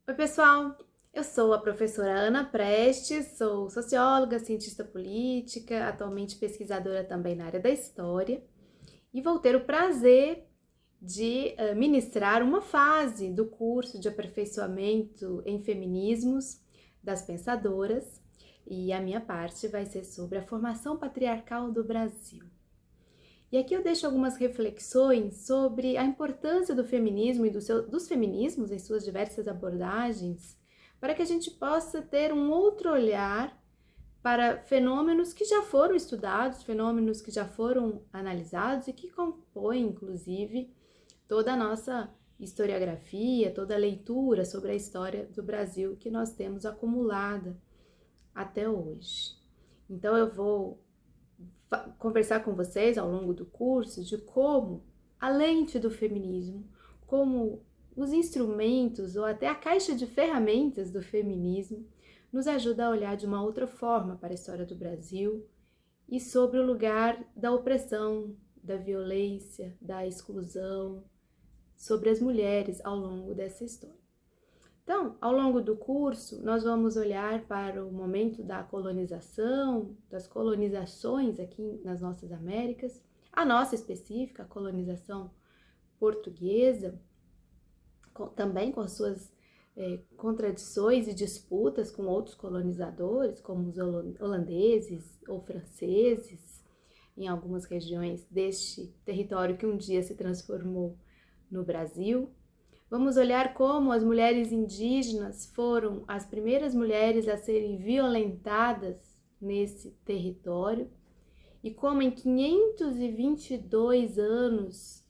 Oi, pessoal! Eu sou a professora Ana Prestes, sou socióloga, cientista política, atualmente pesquisadora também na área da história, e vou ter o prazer de ministrar uma fase do curso de aperfeiçoamento em feminismos das pensadoras, e a minha parte vai ser sobre a formação patriarcal do Brasil. E aqui eu deixo algumas reflexões sobre a importância do feminismo e dos feminismos em suas diversas abordagens, para que a gente possa ter um outro olhar para fenômenos que já foram estudados, fenômenos que já foram analisados e que compõem, inclusive, toda a nossa historiografia, toda a leitura sobre a história do Brasil que nós temos acumulada até hoje. Então eu vou conversar com vocês ao longo do curso de como a lente do feminismo, como os instrumentos ou até a caixa de ferramentas do feminismo nos ajuda a olhar de uma outra forma para a história do Brasil e sobre o lugar da opressão, da violência, da exclusão sobre as mulheres ao longo dessa história. Então, ao longo do curso, nós vamos olhar para o momento da colonização, das colonizações aqui nas nossas Américas, a nossa específica, a colonização portuguesa, também com as suas contradições e disputas com outros colonizadores, como os holandeses ou franceses, em algumas regiões deste território que um dia se transformou no Brasil. Vamos olhar como as mulheres indígenas foram as primeiras mulheres a serem violentadas nesse território e como em 522 anos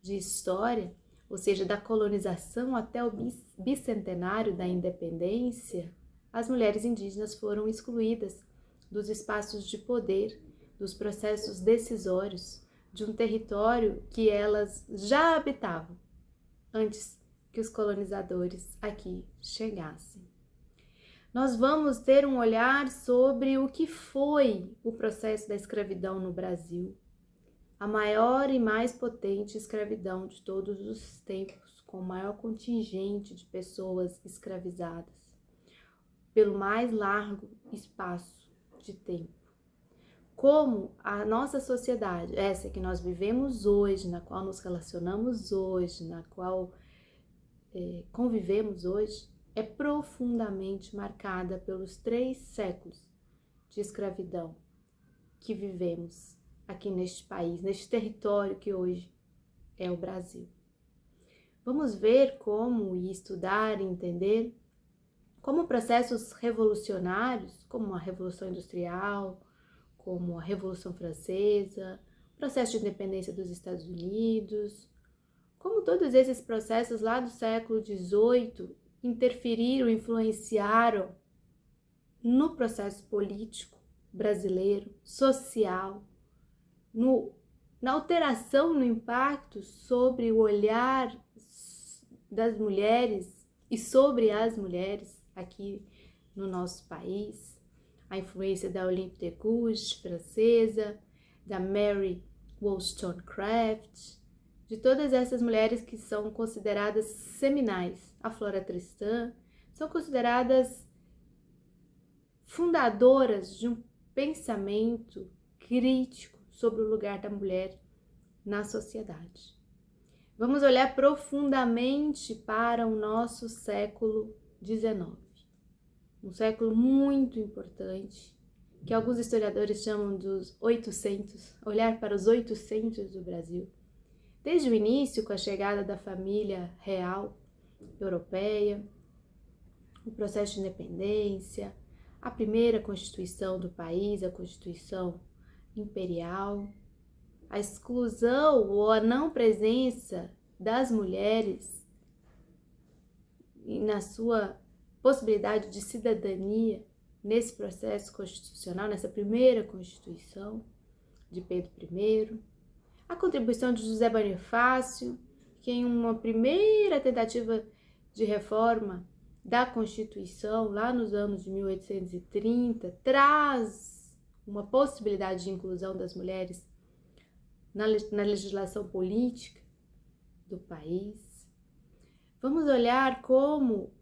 de história, ou seja, da colonização até o bicentenário da independência, as mulheres indígenas foram excluídas dos espaços de poder, dos processos decisórios de um território que elas já habitavam antes que os colonizadores aqui chegassem. Nós vamos ter um olhar sobre o que foi o processo da escravidão no Brasil, a maior e mais potente escravidão de todos os tempos, com o maior contingente de pessoas escravizadas, pelo mais largo espaço de tempo. Como a nossa sociedade, essa que nós vivemos hoje, na qual nos relacionamos hoje, na qual convivemos hoje, é profundamente marcada pelos 3 séculos de escravidão que vivemos aqui neste país, neste território que hoje é o Brasil. Vamos ver como e estudar e entender como processos revolucionários, como a Revolução Industrial, como a Revolução Francesa, o processo de independência dos Estados Unidos, como todos esses processos lá do século XVIII interferiram, influenciaram no processo político brasileiro, social, na alteração, no impacto sobre o olhar das mulheres e sobre as mulheres aqui no nosso país, a influência da Olympe de Gouges, francesa, da Mary Wollstonecraft, de todas essas mulheres que são consideradas seminais. A Flora Tristan são consideradas fundadoras de um pensamento crítico sobre o lugar da mulher na sociedade. Vamos olhar profundamente para o nosso século XIX, um século muito importante, que alguns historiadores chamam dos 800, olhar para os 800 do Brasil. Desde o início, com a chegada da família real europeia, o processo de independência, a primeira constituição do país, a Constituição Imperial, a exclusão ou a não presença das mulheres e na sua possibilidade de cidadania nesse processo constitucional, nessa primeira Constituição de Pedro I, a contribuição de José Bonifácio, que em uma primeira tentativa de reforma da Constituição, lá nos anos de 1830, traz uma possibilidade de inclusão das mulheres na legislação política do país. Vamos olhar como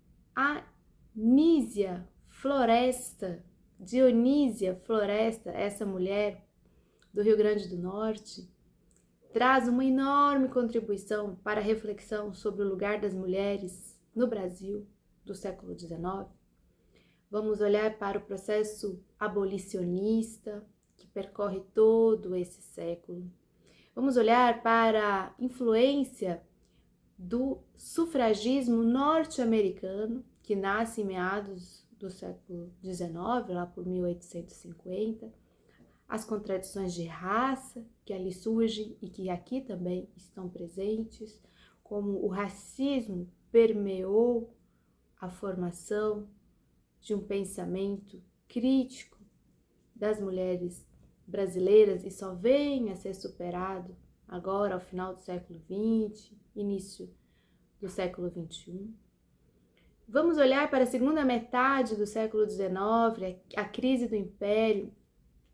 Dionísia Floresta, essa mulher do Rio Grande do Norte, traz uma enorme contribuição para a reflexão sobre o lugar das mulheres no Brasil do século XIX. Vamos olhar para o processo abolicionista que percorre todo esse século. Vamos olhar para a influência do sufragismo norte-americano, que nasce em meados do século XIX, lá por 1850, as contradições de raça que ali surgem e que aqui também estão presentes, como o racismo permeou a formação de um pensamento crítico das mulheres brasileiras e só vem a ser superado agora ao final do século XX, início do século XXI. Vamos olhar para a segunda metade do século XIX, a crise do Império,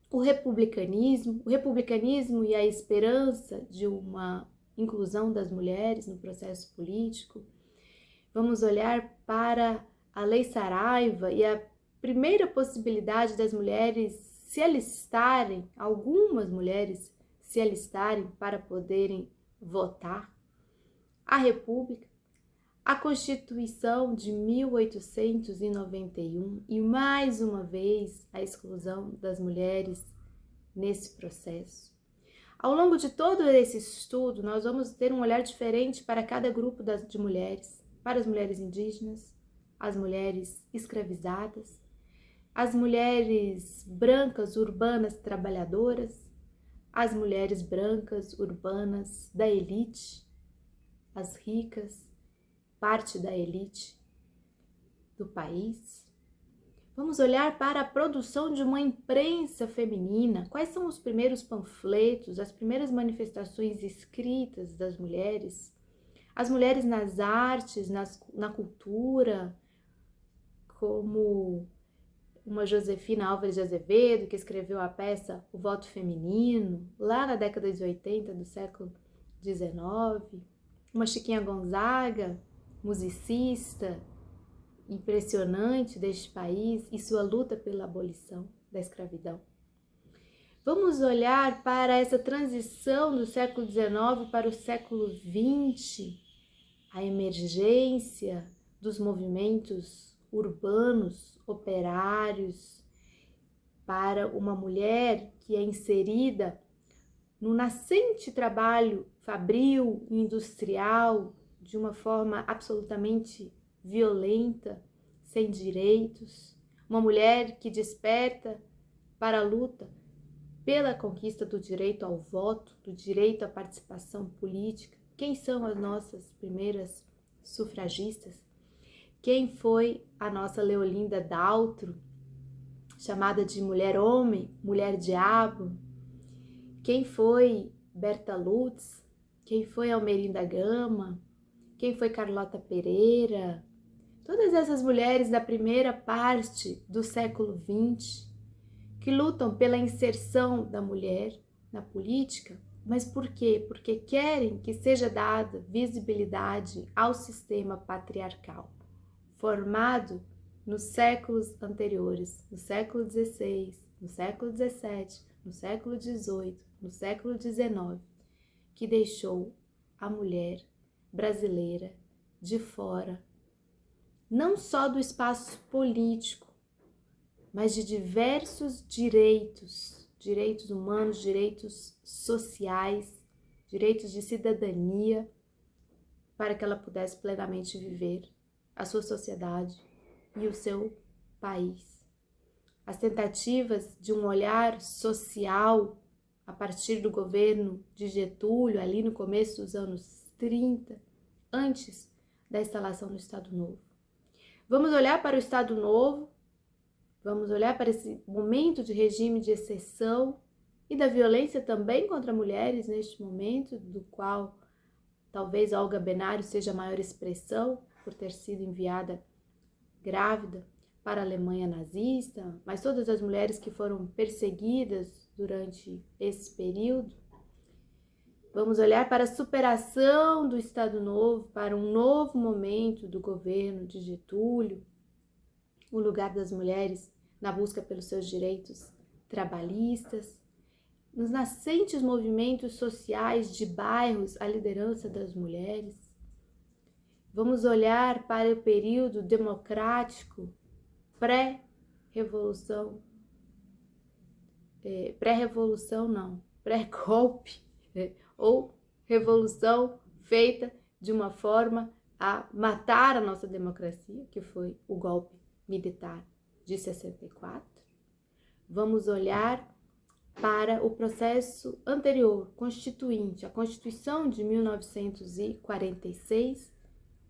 o republicanismo e a esperança de uma inclusão das mulheres no processo político. Vamos olhar para a Lei Saraiva e a primeira possibilidade das mulheres se alistarem, algumas mulheres se alistarem para poderem votar, a República, a Constituição de 1891 e, mais uma vez, a exclusão das mulheres nesse processo. Ao longo de todo esse estudo, nós vamos ter um olhar diferente para cada grupo de mulheres, para as mulheres indígenas, as mulheres escravizadas, as mulheres brancas urbanas trabalhadoras, as mulheres brancas urbanas da elite, as ricas, parte da elite do país. Vamos olhar para a produção de uma imprensa feminina. Quais são os primeiros panfletos, as primeiras manifestações escritas das mulheres? As mulheres nas artes, na cultura, como uma Josefina Álvares de Azevedo, que escreveu a peça O Voto Feminino, lá na década de 80 do século XIX. Uma Chiquinha Gonzaga, musicista impressionante deste país e sua luta pela abolição da escravidão. Vamos olhar para essa transição do século XIX para o século XX, a emergência dos movimentos urbanos, operários, para uma mulher que é inserida no nascente trabalho fabril e industrial de uma forma absolutamente violenta, sem direitos, uma mulher que desperta para a luta pela conquista do direito ao voto, do direito à participação política. Quem são as nossas primeiras sufragistas? Quem foi a nossa Leolinda Daltro, chamada de mulher-homem, mulher-diabo? Quem foi Berta Lutz? Quem foi Almerinda Gama? Quem foi Carlota Pereira? Todas essas mulheres da primeira parte do século XX que lutam pela inserção da mulher na política, mas por quê? Porque querem que seja dada visibilidade ao sistema patriarcal, formado nos séculos anteriores, no século XVI, no século XVII, no século XVIII, no século XIX, que deixou a mulher brasileira de fora, não só do espaço político, mas de diversos direitos, direitos humanos, direitos sociais, direitos de cidadania, para que ela pudesse plenamente viver a sua sociedade e o seu país. As tentativas de um olhar social a partir do governo de Getúlio, ali no começo dos anos 30, antes da instalação do Estado Novo. Vamos olhar para o Estado Novo, vamos olhar para esse momento de regime de exceção e da violência também contra mulheres neste momento, do qual talvez Olga Benário seja a maior expressão por ter sido enviada grávida para a Alemanha nazista, mas todas as mulheres que foram perseguidas durante esse período. Vamos olhar para a superação do Estado Novo, para um novo momento do governo de Getúlio, o lugar das mulheres na busca pelos seus direitos trabalhistas, nos nascentes movimentos sociais de bairros, a liderança das mulheres. Vamos olhar para o período democrático pré-revolução, pré-golpe, ou revolução feita de uma forma a matar a nossa democracia, que foi o golpe militar de 64. Vamos olhar para o processo anterior, constituinte, a Constituição de 1946,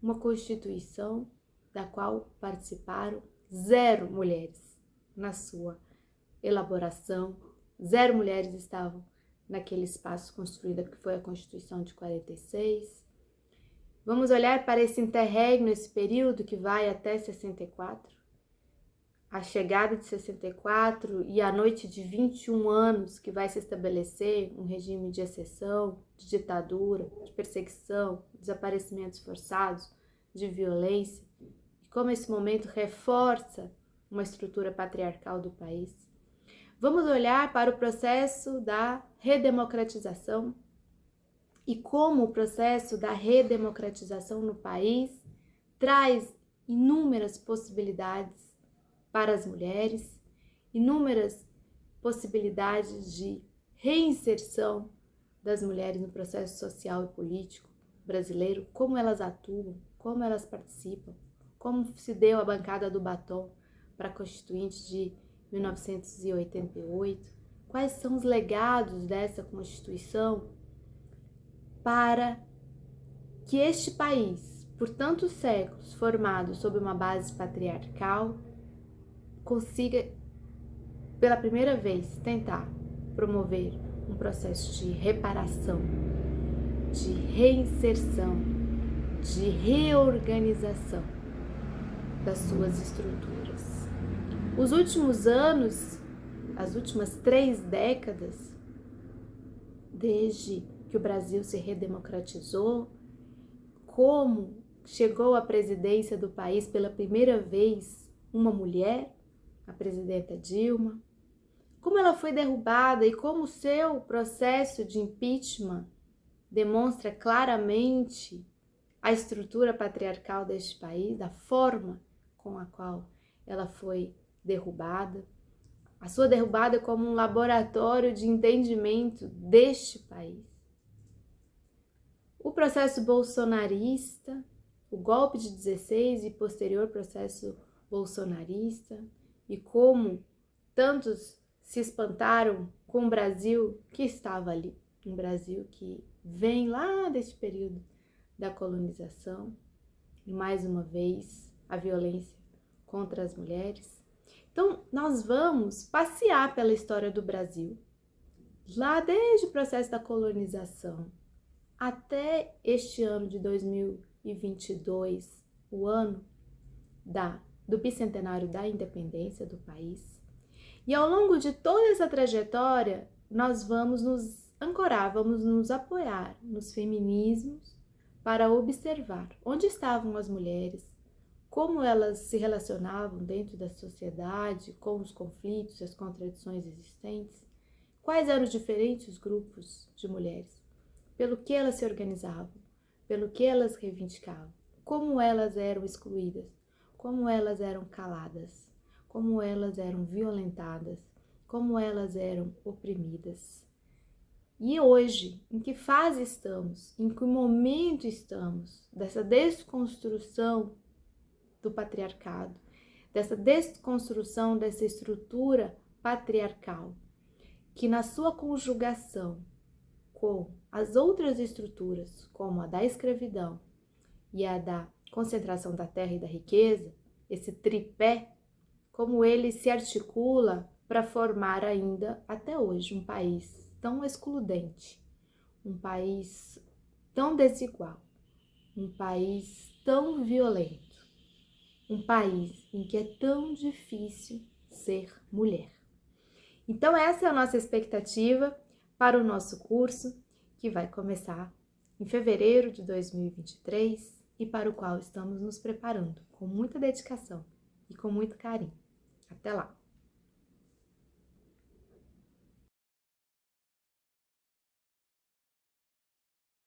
uma Constituição da qual participaram 0 mulheres na sua elaboração, 0 mulheres estavam naquele espaço construído que foi a Constituição de 46. Vamos olhar para esse interregno, esse período que vai até 64, a chegada de 64 e a noite de 21 anos que vai se estabelecer um regime de exceção, de ditadura, de perseguição, desaparecimentos forçados, de violência, e como esse momento reforça uma estrutura patriarcal do país. Vamos olhar para o processo da redemocratização e como o processo da redemocratização no país traz inúmeras possibilidades para as mulheres, inúmeras possibilidades de reinserção das mulheres no processo social e político brasileiro, como elas atuam, como elas participam, como se deu a bancada do batom para a Constituinte de 1988, quais são os legados dessa Constituição para que este país, por tantos séculos formado sob uma base patriarcal, consiga, pela primeira vez, tentar promover um processo de reparação, de reinserção, de reorganização das suas estruturas. Os últimos anos, as últimas 3 décadas, desde que o Brasil se redemocratizou, como chegou à presidência do país pela primeira vez uma mulher, a presidenta Dilma, como ela foi derrubada e como o seu processo de impeachment demonstra claramente a estrutura patriarcal deste país, da forma com a qual ela foi derrubada, a sua derrubada como um laboratório de entendimento deste país. O processo bolsonarista, o golpe de 16 e posterior processo bolsonarista, e como tantos se espantaram com o Brasil que estava ali, um Brasil que vem lá desse período da colonização, e mais uma vez a violência contra as mulheres. Então, nós vamos passear pela história do Brasil, lá desde o processo da colonização até este ano de 2022, o ano do bicentenário da independência do país. E ao longo de toda essa trajetória, nós vamos nos ancorar, vamos nos apoiar nos feminismos para observar onde estavam as mulheres, como elas se relacionavam dentro da sociedade, com os conflitos e as contradições existentes, quais eram os diferentes grupos de mulheres, pelo que elas se organizavam, pelo que elas reivindicavam, como elas eram excluídas, como elas eram caladas, como elas eram violentadas, como elas eram oprimidas. E hoje, em que fase estamos, em que momento estamos dessa desconstrução do patriarcado, dessa desconstrução dessa estrutura patriarcal, que na sua conjugação com as outras estruturas, como a da escravidão e a da concentração da terra e da riqueza, esse tripé, como ele se articula para formar ainda, até hoje, um país tão excludente, um país tão desigual, um país tão violento, um país em que é tão difícil ser mulher. Então essa é a nossa expectativa para o nosso curso, que vai começar em fevereiro de 2023 e para o qual estamos nos preparando com muita dedicação e com muito carinho. Até lá!